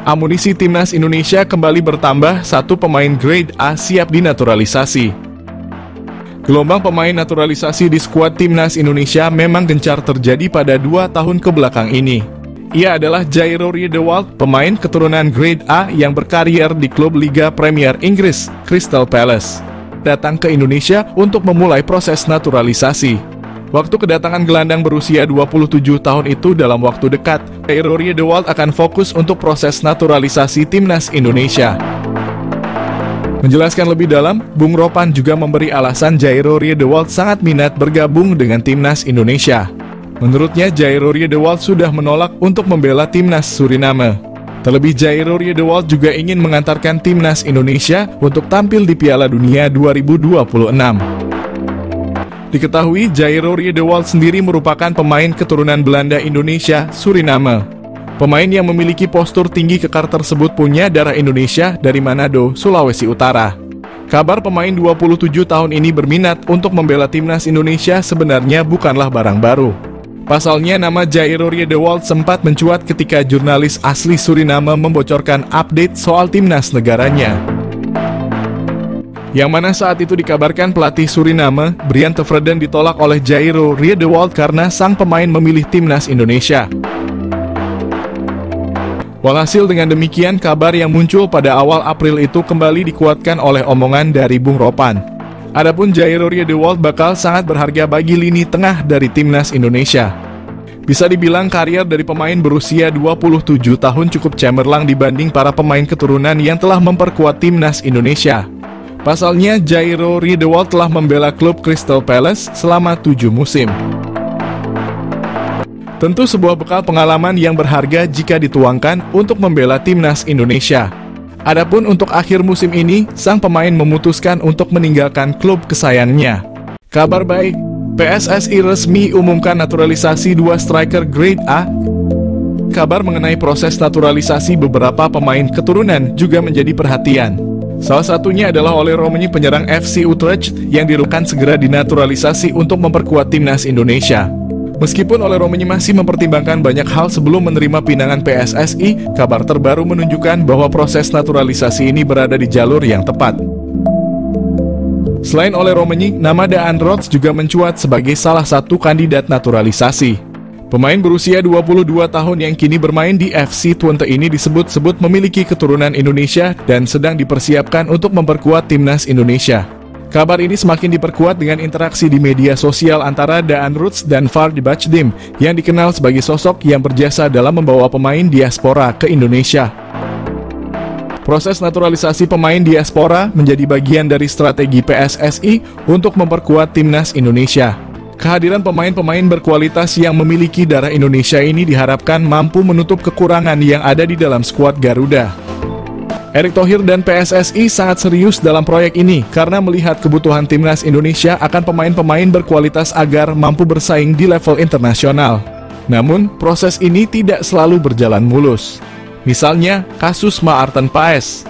Amunisi timnas Indonesia kembali bertambah, satu pemain grade A siap dinaturalisasi. Gelombang pemain naturalisasi di skuad timnas Indonesia memang gencar terjadi pada 2 tahun kebelakang ini. Ia adalah Jairo Riedewald, pemain keturunan grade A yang berkarier di klub Liga Premier Inggris, Crystal Palace, datang ke Indonesia untuk memulai proses naturalisasi. Waktu kedatangan gelandang berusia 27 tahun itu dalam waktu dekat, Jairo Riedewald akan fokus untuk proses naturalisasi timnas Indonesia. Menjelaskan lebih dalam, Bung Ropan juga memberi alasan Jairo Riedewald sangat minat bergabung dengan timnas Indonesia. Menurutnya, Jairo Riedewald sudah menolak untuk membela timnas Suriname. Terlebih, Jairo Riedewald juga ingin mengantarkan timnas Indonesia untuk tampil di Piala Dunia 2026. Diketahui, Jairo Riedewald sendiri merupakan pemain keturunan Belanda Indonesia, Suriname. Pemain yang memiliki postur tinggi kekar tersebut punya darah Indonesia dari Manado, Sulawesi Utara. Kabar pemain 27 tahun ini berminat untuk membela timnas Indonesia sebenarnya bukanlah barang baru. Pasalnya, nama Jairo Riedewald sempat mencuat ketika jurnalis asli Suriname membocorkan update soal timnas negaranya. Yang mana saat itu dikabarkan pelatih Suriname, Brian Tevreden, ditolak oleh Jairo Riedewald karena sang pemain memilih timnas Indonesia. Walhasil dengan demikian, kabar yang muncul pada awal April itu kembali dikuatkan oleh omongan dari Bung Ropan. Adapun Jairo Riedewald bakal sangat berharga bagi lini tengah dari timnas Indonesia. Bisa dibilang karier dari pemain berusia 27 tahun cukup cemerlang dibanding para pemain keturunan yang telah memperkuat timnas Indonesia. Pasalnya, Jairo Riedewald telah membela klub Crystal Palace selama 7 musim. Tentu sebuah bekal pengalaman yang berharga jika dituangkan untuk membela timnas Indonesia. Adapun untuk akhir musim ini, sang pemain memutuskan untuk meninggalkan klub kesayangannya. Kabar baik, PSSI resmi umumkan naturalisasi 2 striker grade A. Kabar mengenai proses naturalisasi beberapa pemain keturunan juga menjadi perhatian. Salah satunya adalah oleh Romani, penyerang FC Utrecht yang dirukan segera dinaturalisasi untuk memperkuat timnas Indonesia. Meskipun oleh Romani masih mempertimbangkan banyak hal sebelum menerima pinangan PSSI, kabar terbaru menunjukkan bahwa proses naturalisasi ini berada di jalur yang tepat. Selain oleh Romani, nama Daan Rots juga mencuat sebagai salah satu kandidat naturalisasi. Pemain berusia 22 tahun yang kini bermain di FC Twente ini disebut-sebut memiliki keturunan Indonesia dan sedang dipersiapkan untuk memperkuat timnas Indonesia. Kabar ini semakin diperkuat dengan interaksi di media sosial antara Daan Rots dan Vardy Bachdim yang dikenal sebagai sosok yang berjasa dalam membawa pemain diaspora ke Indonesia. Proses naturalisasi pemain diaspora menjadi bagian dari strategi PSSI untuk memperkuat timnas Indonesia. Kehadiran pemain-pemain berkualitas yang memiliki darah Indonesia ini diharapkan mampu menutup kekurangan yang ada di dalam skuad Garuda. Erick Thohir dan PSSI sangat serius dalam proyek ini karena melihat kebutuhan timnas Indonesia akan pemain-pemain berkualitas agar mampu bersaing di level internasional. Namun, proses ini tidak selalu berjalan mulus. Misalnya, kasus Maarten Paes.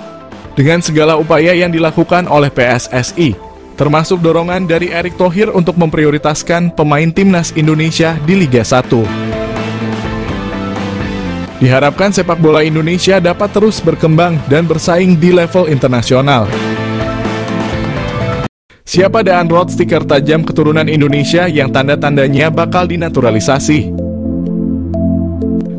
Dengan segala upaya yang dilakukan oleh PSSI, termasuk dorongan dari Erick Thohir untuk memprioritaskan pemain timnas Indonesia di Liga 1. Diharapkan sepak bola Indonesia dapat terus berkembang dan bersaing di level internasional. Siapa Daan Rots, stiker tajam keturunan Indonesia yang tanda-tandanya bakal dinaturalisasi?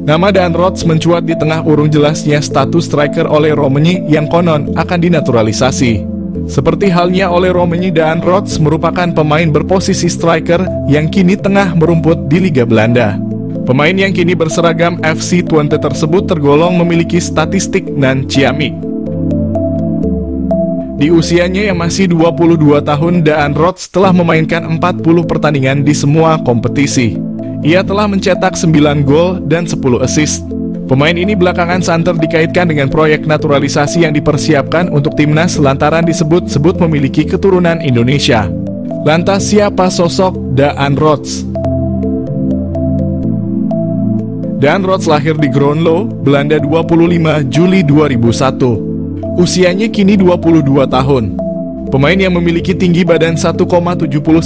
Nama Daan Rots mencuat di tengah urung jelasnya status striker oleh Romani yang konon akan dinaturalisasi. Seperti halnya oleh Romani, Daan Rots merupakan pemain berposisi striker yang kini tengah merumput di Liga Belanda. Pemain yang kini berseragam FC Twente tersebut tergolong memiliki statistik nan ciamik. Di usianya yang masih 22 tahun, Daan Rots telah memainkan 40 pertandingan di semua kompetisi. Ia telah mencetak 9 gol dan 10 assist. Pemain ini belakangan santer dikaitkan dengan proyek naturalisasi yang dipersiapkan untuk timnas lantaran disebut-sebut memiliki keturunan Indonesia. Lantas siapa sosok Daan Rots? Daan Rots lahir di Groenlo, Belanda 25 Juli 2001. Usianya kini 22 tahun. Pemain yang memiliki tinggi badan 1,79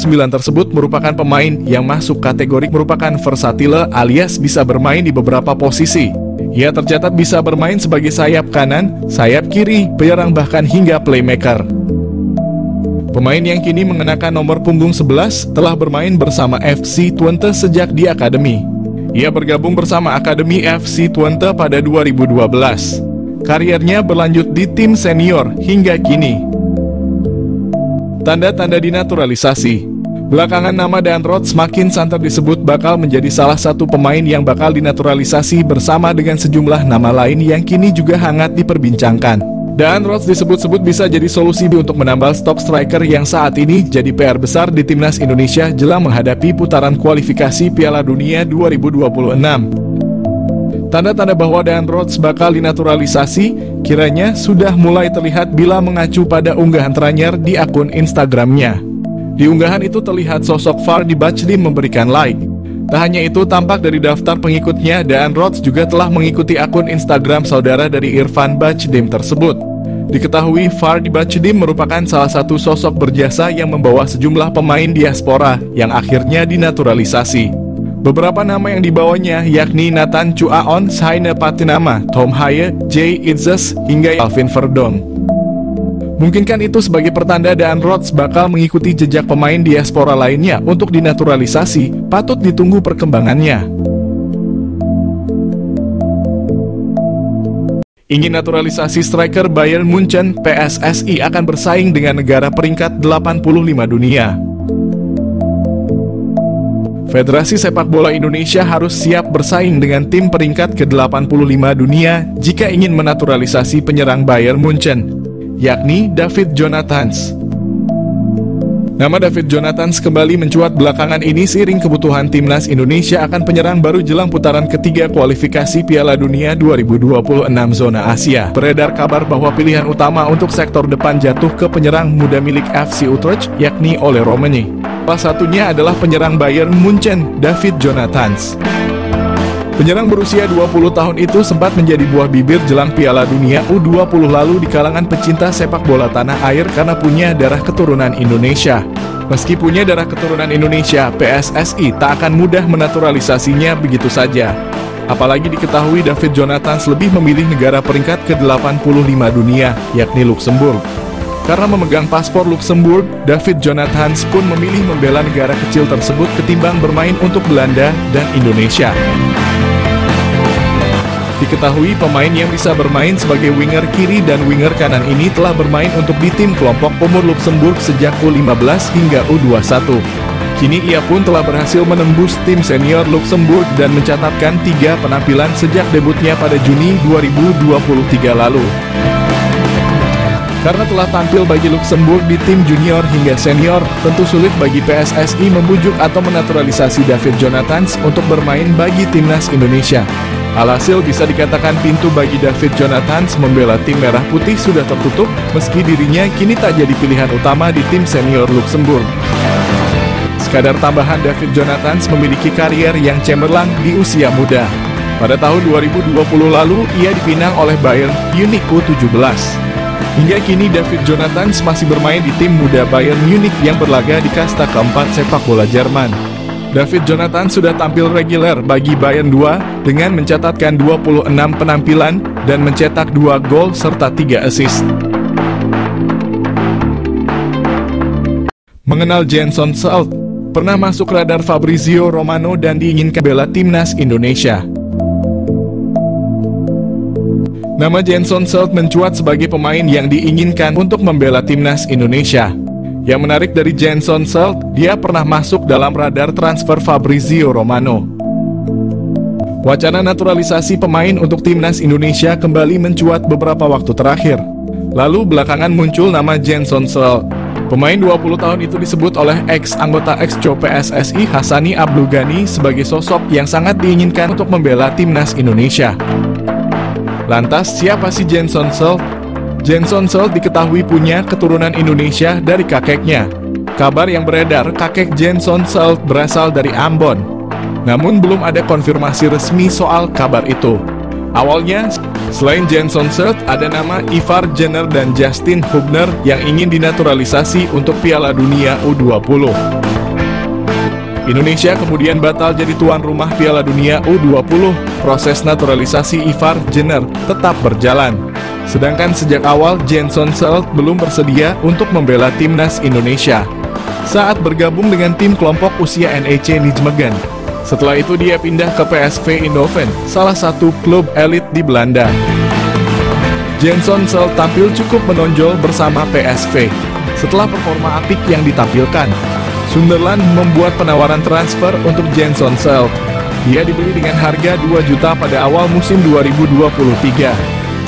tersebut merupakan pemain yang masuk kategori merupakan versatile alias bisa bermain di beberapa posisi. Ia tercatat bisa bermain sebagai sayap kanan, sayap kiri, penyerang bahkan hingga playmaker. Pemain yang kini mengenakan nomor punggung 11 telah bermain bersama FC Twente sejak di akademi. Ia bergabung bersama Akademi FC Twente pada 2012. Kariernya berlanjut di tim senior hingga kini. Tanda-tanda dinaturalisasi. Belakangan nama Daan Roth semakin santer disebut bakal menjadi salah satu pemain yang bakal dinaturalisasi bersama dengan sejumlah nama lain yang kini juga hangat diperbincangkan. Daan Roth disebut-sebut bisa jadi solusi untuk menambal stok striker yang saat ini jadi PR besar di timnas Indonesia jelang menghadapi putaran kualifikasi Piala Dunia 2026. Tanda-tanda bahwa Daan Roth bakal dinaturalisasi kiranya sudah mulai terlihat bila mengacu pada unggahan terakhir di akun Instagramnya. Di unggahan itu terlihat sosok Fardy Bachdim memberikan like. Tak hanya itu, tampak dari daftar pengikutnya, Daan Roth juga telah mengikuti akun Instagram saudara dari Irfan Bachdim tersebut. Diketahui Fardy Bachdim merupakan salah satu sosok berjasa yang membawa sejumlah pemain diaspora yang akhirnya dinaturalisasi. Beberapa nama yang dibawanya yakni Nathan Chuaon, Saina Patinama, Tom Haye, Jay Itzes, hingga Alvin Verdong. Mungkinkah itu sebagai pertanda Daan Roth bakal mengikuti jejak pemain diaspora lainnya untuk dinaturalisasi? Patut ditunggu perkembangannya. Ingin naturalisasi striker Bayern Munchen, PSSI akan bersaing dengan negara peringkat 85 dunia. Federasi Sepak Bola Indonesia harus siap bersaing dengan tim peringkat ke-85 dunia jika ingin menaturalisasi penyerang Bayern Munchen, yakni David Jonathans. Nama David Jonathans kembali mencuat belakangan ini seiring kebutuhan timnas Indonesia akan penyerang baru jelang putaran ketiga kualifikasi Piala Dunia 2026 zona Asia. Beredar kabar bahwa pilihan utama untuk sektor depan jatuh ke penyerang muda milik FC Utrecht, yakni Ole Romani. Salah satunya adalah penyerang Bayern Munchen, David Jonathans. Penyerang berusia 20 tahun itu sempat menjadi buah bibir jelang Piala Dunia U20 lalu di kalangan pecinta sepak bola tanah air karena punya darah keturunan Indonesia. Meski punya darah keturunan Indonesia, PSSI tak akan mudah menaturalisasinya begitu saja. Apalagi diketahui David Jonathans lebih memilih negara peringkat ke-85 dunia, yakni Luxembourg. Karena memegang paspor Luxembourg, David Jonathans pun memilih membela negara kecil tersebut ketimbang bermain untuk Belanda dan Indonesia. Diketahui pemain yang bisa bermain sebagai winger kiri dan winger kanan ini telah bermain untuk di tim kelompok umur Luxembourg sejak U15 hingga U21. Kini ia pun telah berhasil menembus tim senior Luxembourg dan mencatatkan 3 penampilan sejak debutnya pada Juni 2023 lalu. Karena telah tampil bagi Luxembourg di tim junior hingga senior, tentu sulit bagi PSSI membujuk atau menaturalisasi David Jonathans untuk bermain bagi timnas Indonesia. Alhasil bisa dikatakan pintu bagi David Jonathans membela tim merah putih sudah tertutup, meski dirinya kini tak jadi pilihan utama di tim senior Luxembourg. Sekadar tambahan, David Jonathans memiliki karier yang cemerlang di usia muda. Pada tahun 2020 lalu, ia dipinang oleh Bayern Munich U17. Hingga kini David Jonathans masih bermain di tim muda Bayern Munich yang berlaga di kasta keempat sepak bola Jerman. David Jonathans sudah tampil reguler bagi Bayern 2 dengan mencatatkan 26 penampilan dan mencetak 2 gol serta 3 assist. Mengenal Jenson Salt, pernah masuk radar Fabrizio Romano dan diinginkan bela timnas Indonesia. Nama Jenson Salt mencuat sebagai pemain yang diinginkan untuk membela timnas Indonesia. Yang menarik dari Jenson Salt, dia pernah masuk dalam radar transfer Fabrizio Romano. Wacana naturalisasi pemain untuk timnas Indonesia kembali mencuat beberapa waktu terakhir. Lalu belakangan muncul nama Jenson Salt. Pemain 20 tahun itu disebut oleh ex-anggota ex-co PSSI Hassani Abdul Ghani sebagai sosok yang sangat diinginkan untuk membela timnas Indonesia. Lantas, siapa sih Jenson Salt? Jenson Salt diketahui punya keturunan Indonesia dari kakeknya. Kabar yang beredar, kakek Jenson Salt berasal dari Ambon. Namun belum ada konfirmasi resmi soal kabar itu. Awalnya, selain Jenson Salt, ada nama Ivar Jenner dan Justin Hubner yang ingin dinaturalisasi untuk Piala Dunia U20. Indonesia kemudian batal jadi tuan rumah Piala Dunia U20. Proses naturalisasi Ivar Jenner tetap berjalan. Sedangkan sejak awal JensonSelt belum bersedia untuk membela timnas Indonesia saat bergabung dengan tim kelompok usia NEC Nijmegen. Setelah itu dia pindah ke PSV Eindhoven, salah satu klub elit di Belanda. JensonSelt tampil cukup menonjol bersama PSV. Setelah performa apik yang ditampilkan, Sunderland membuat penawaran transfer untuk JensonSelt. Dia dibeli dengan harga 2 juta pada awal musim 2023.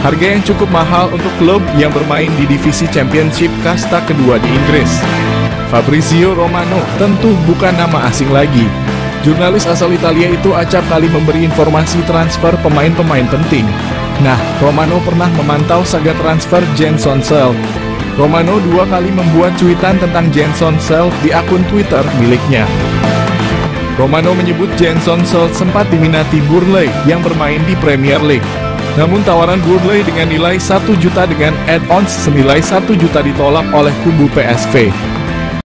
Harga yang cukup mahal untuk klub yang bermain di divisi Championship kasta kedua di Inggris. Fabrizio Romano tentu bukan nama asing lagi. Jurnalis asal Italia itu acap kali memberi informasi transfer pemain-pemain penting. Nah, Romano pernah memantau saga transfer JensonSelt. Romano 2 kali membuat cuitan tentang JensonSelt di akun Twitter miliknya. Romano menyebut JensonSelt sempat diminati Burnley yang bermain di Premier League. Namun tawaran Burnley dengan nilai 1 juta dengan add-ons senilai 1 juta ditolak oleh kubu PSV.